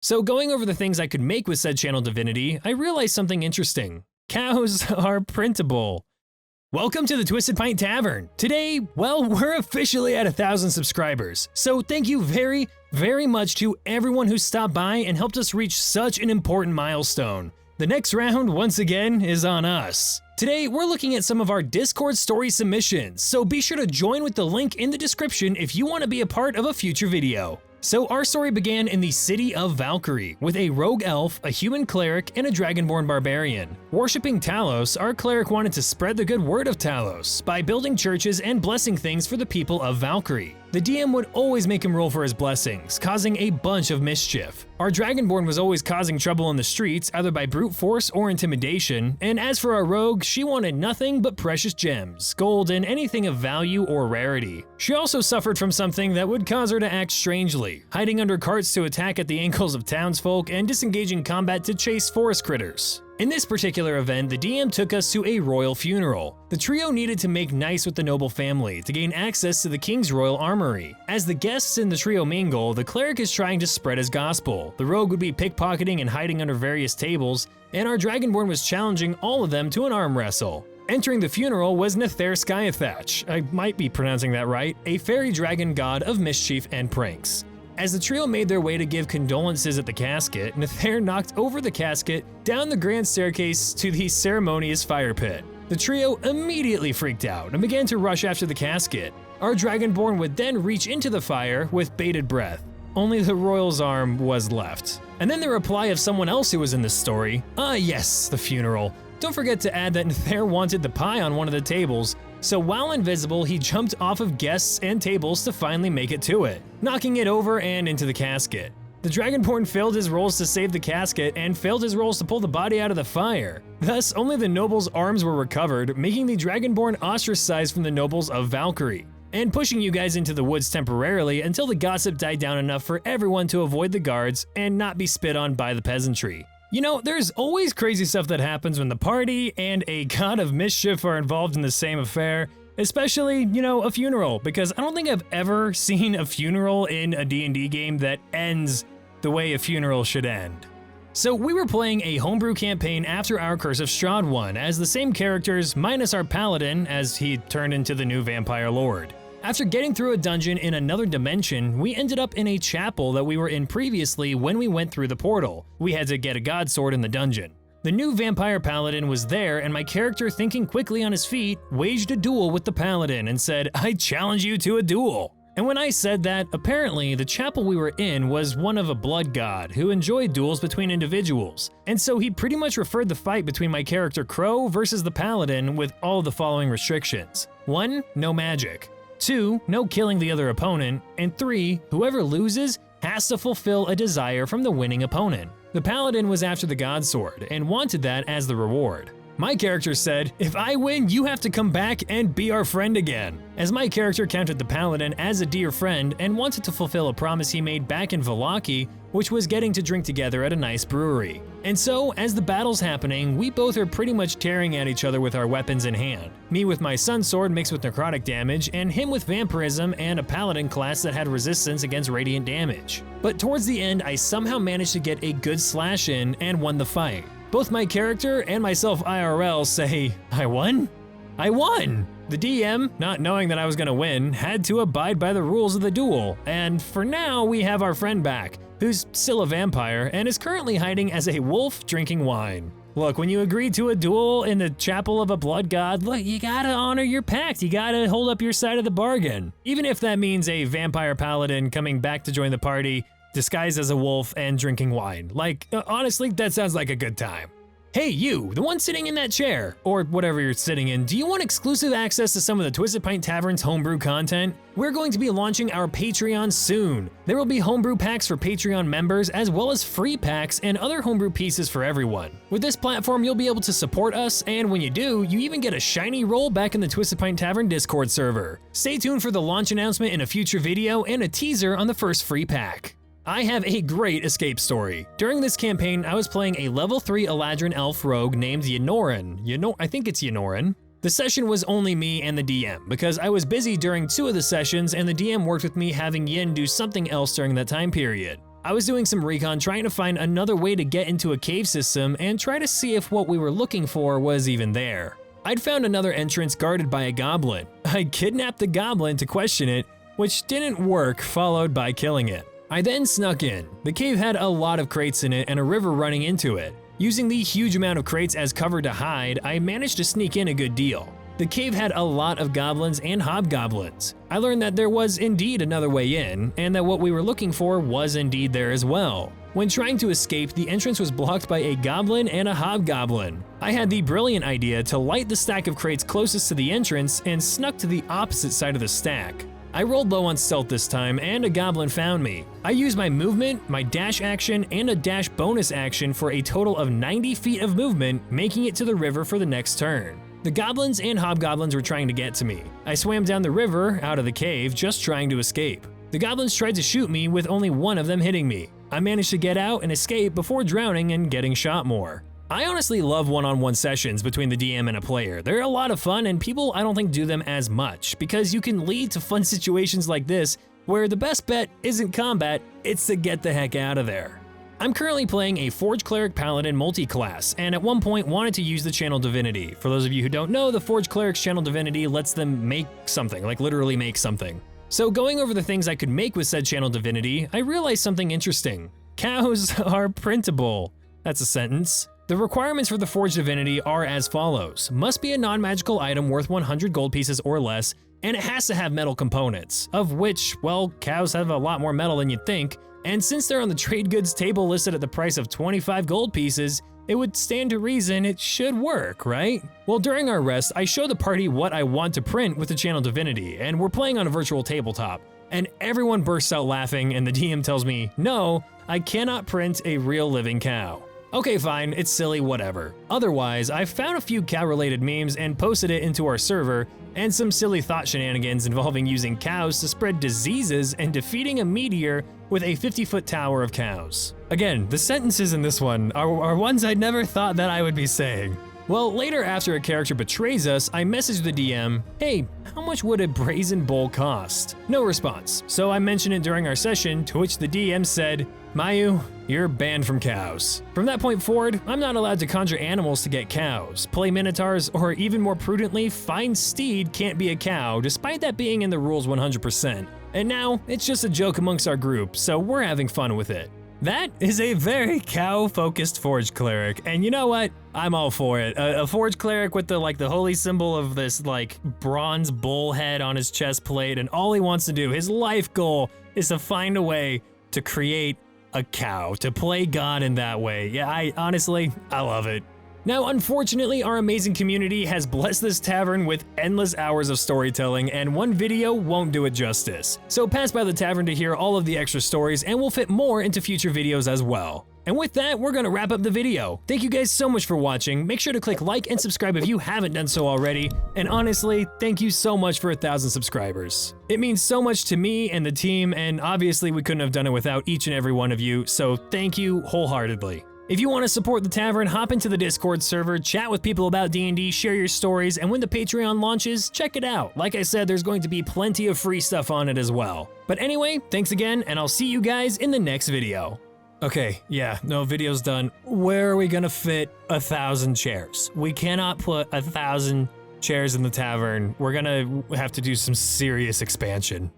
So going over the things I could make with said channel divinity, I realized something interesting. Cows are printable. Welcome to the Twisted Pint Tavern. Today, well, we're officially at 1,000 subscribers. So thank you very, very much to everyone who stopped by and helped us reach such an important milestone. The next round, once again, is on us. Today, we're looking at some of our Discord story submissions, so be sure to join with the link in the description if you want to be a part of a future video. So our story began in the city of Valkyrie, with a rogue elf, a human cleric, and a dragonborn barbarian. Worshipping Talos, our cleric wanted to spread the good word of Talos by building churches and blessing things for the people of Valkyrie. The DM would always make him roll for his blessings, causing a bunch of mischief. Our dragonborn was always causing trouble in the streets, either by brute force or intimidation, and as for our rogue, she wanted nothing but precious gems, gold, and anything of value or rarity. She also suffered from something that would cause her to act strangely, hiding under carts to attack at the ankles of townsfolk and disengaging combat to chase forest critters. In this particular event, the DM took us to a royal funeral. The trio needed to make nice with the noble family to gain access to the king's royal armory. As the guests in the trio mingle, the cleric is trying to spread his gospel, the rogue would be pickpocketing and hiding under various tables, and our dragonborn was challenging all of them to an arm wrestle. Entering the funeral was Nether Skyathach, I might be pronouncing that right, a fairy dragon god of mischief and pranks. As the trio made their way to give condolences at the casket, Nether knocked over the casket down the grand staircase to the ceremonious fire pit. The trio immediately freaked out and began to rush after the casket. Our dragonborn would then reach into the fire with bated breath. Only the royal's arm was left. And then the reply of someone else who was in this story, yes, the funeral. Don't forget to add that Nether wanted the pie on one of the tables, so while invisible, he jumped off of guests and tables to finally make it to it, knocking it over and into the casket. The dragonborn failed his rolls to save the casket and failed his rolls to pull the body out of the fire. Thus, only the nobles' arms were recovered, making the dragonborn ostracized from the nobles of Valkyrie, and pushing you guys into the woods temporarily until the gossip died down enough for everyone to avoid the guards and not be spit on by the peasantry. You know, there's always crazy stuff that happens when the party and a god of mischief are involved in the same affair, especially, a funeral, because I don't think I've ever seen a funeral in a D&D game that ends the way a funeral should end. So we were playing a homebrew campaign after our Curse of Strahd one, as the same characters minus our Paladin as he turned into the new Vampire Lord. After getting through a dungeon in another dimension, we ended up in a chapel that we were in previously when we went through the portal. We had to get a god sword in the dungeon. The new Vampire Paladin was there, and my character, thinking quickly on his feet, waged a duel with the Paladin and said, "I challenge you to a duel." And when I said that, apparently the chapel we were in was one of a blood god who enjoyed duels between individuals. And so he pretty much referred the fight between my character Crow versus the Paladin with all the following restrictions. 1. No magic. 2. No killing the other opponent, and 3. Whoever loses has to fulfill a desire from the winning opponent. The Paladin was after the God Sword and wanted that as the reward. My character said, "If I win, you have to come back and be our friend again," as my character counted the Paladin as a dear friend and wanted to fulfill a promise he made back in Vallaki, which was getting to drink together at a nice brewery. And so, as the battle's happening, we both are pretty much tearing at each other with our weapons in hand. Me with my Sun Sword mixed with necrotic damage, and him with vampirism and a Paladin class that had resistance against radiant damage. But towards the end, I somehow managed to get a good slash in and won the fight. Both my character and myself IRL say, "I won? I won!" The DM, not knowing that I was gonna win, had to abide by the rules of the duel, and for now we have our friend back, who's still a vampire and is currently hiding as a wolf drinking wine. Look, when you agree to a duel in the chapel of a blood god, look, you gotta honor your pact, you gotta hold up your side of the bargain. Even if that means a vampire paladin coming back to join the party, disguised as a wolf and drinking wine. Like, honestly, that sounds like a good time. Hey you, the one sitting in that chair, or whatever you're sitting in, do you want exclusive access to some of the Twisted Pint Tavern's homebrew content? We're going to be launching our Patreon soon. There will be homebrew packs for Patreon members, as well as free packs and other homebrew pieces for everyone. With this platform, you'll be able to support us, and when you do, you even get a shiny roll back in the Twisted Pint Tavern Discord server. Stay tuned for the launch announcement in a future video and a teaser on the first free pack. I have a great escape story. During this campaign, I was playing a level 3 Eladrin elf rogue named Yenorin. I think it's Yenorin. The session was only me and the DM, because I was busy during 2 of the sessions and the DM worked with me having Yin do something else during that time period. I was doing some recon trying to find another way to get into a cave system and try to see if what we were looking for was even there. I'd found another entrance guarded by a goblin. I kidnapped the goblin to question it, which didn't work, followed by killing it. I then snuck in. The cave had a lot of crates in it and a river running into it. Using the huge amount of crates as cover to hide, I managed to sneak in a good deal. The cave had a lot of goblins and hobgoblins. I learned that there was indeed another way in, and that what we were looking for was indeed there as well. When trying to escape, the entrance was blocked by a goblin and a hobgoblin. I had the brilliant idea to light the stack of crates closest to the entrance and snuck to the opposite side of the stack. I rolled low on stealth this time, and a goblin found me. I used my movement, my dash action, and a dash bonus action for a total of 90 feet of movement, making it to the river for the next turn. The goblins and hobgoblins were trying to get to me. I swam down the river, out of the cave, just trying to escape. The goblins tried to shoot me with only one of them hitting me. I managed to get out and escape before drowning and getting shot more. I honestly love one-on-one sessions between the DM and a player. They're a lot of fun, and people I don't think do them as much, because you can lead to fun situations like this where the best bet isn't combat, it's to get the heck out of there. I'm currently playing a Forge Cleric Paladin multi-class, and at one point wanted to use the Channel Divinity. For those of you who don't know, the Forge Cleric's Channel Divinity lets them make something, like literally make something. So going over the things I could make with said Channel Divinity, I realized something interesting. Cows are printable. That's a sentence. The requirements for the Forged Divinity are as follows. Must be a non-magical item worth 100 gold pieces or less, and it has to have metal components, of which, well, cows have a lot more metal than you'd think, and since they're on the trade goods table listed at the price of 25 gold pieces, it would stand to reason it should work, right? Well, during our rest, I show the party what I want to print with the Channel Divinity, and we're playing on a virtual tabletop, and everyone bursts out laughing, and the DM tells me, no, I cannot print a real living cow. Okay, fine, it's silly, whatever. Otherwise, I found a few cow-related memes and posted it into our server, and some silly thought shenanigans involving using cows to spread diseases and defeating a meteor with a 50-foot tower of cows. Again, the sentences in this one are ones I never thought that I would be saying. Well, later after a character betrays us, I messaged the DM, hey, how much would a brazen bull cost? No response, so I mentioned it during our session, to which the DM said, Mayu, you're banned from cows. From that point forward, I'm not allowed to conjure animals to get cows, play minotaurs, or even more prudently, find steed can't be a cow, despite that being in the rules 100%. And now, it's just a joke amongst our group, so we're having fun with it. That is a very cow-focused Forge Cleric, and you know what? I'm all for it. A Forge Cleric with the holy symbol of this bronze bull head on his chest plate, and all he wants to do, his life goal, is to find a way to create a cow, to play God in that way. Yeah, I love it. Now, unfortunately, our amazing community has blessed this tavern with endless hours of storytelling, and one video won't do it justice. So pass by the tavern to hear all of the extra stories, and we'll fit more into future videos as well. And with that, we're gonna wrap up the video. Thank you guys so much for watching. Make sure to click like and subscribe if you haven't done so already. And honestly, thank you so much for 1,000 subscribers. It means so much to me and the team, and obviously we couldn't have done it without each and every one of you, so thank you wholeheartedly. If you want to support the tavern, hop into the Discord server, chat with people about D&D, share your stories, and when the Patreon launches, check it out. Like I said, there's going to be plenty of free stuff on it as well. But anyway, thanks again, and I'll see you guys in the next video. Okay, yeah, no, video's done. Where are we gonna fit 1,000 chairs? We cannot put 1,000 chairs in the tavern. We're gonna have to do some serious expansion.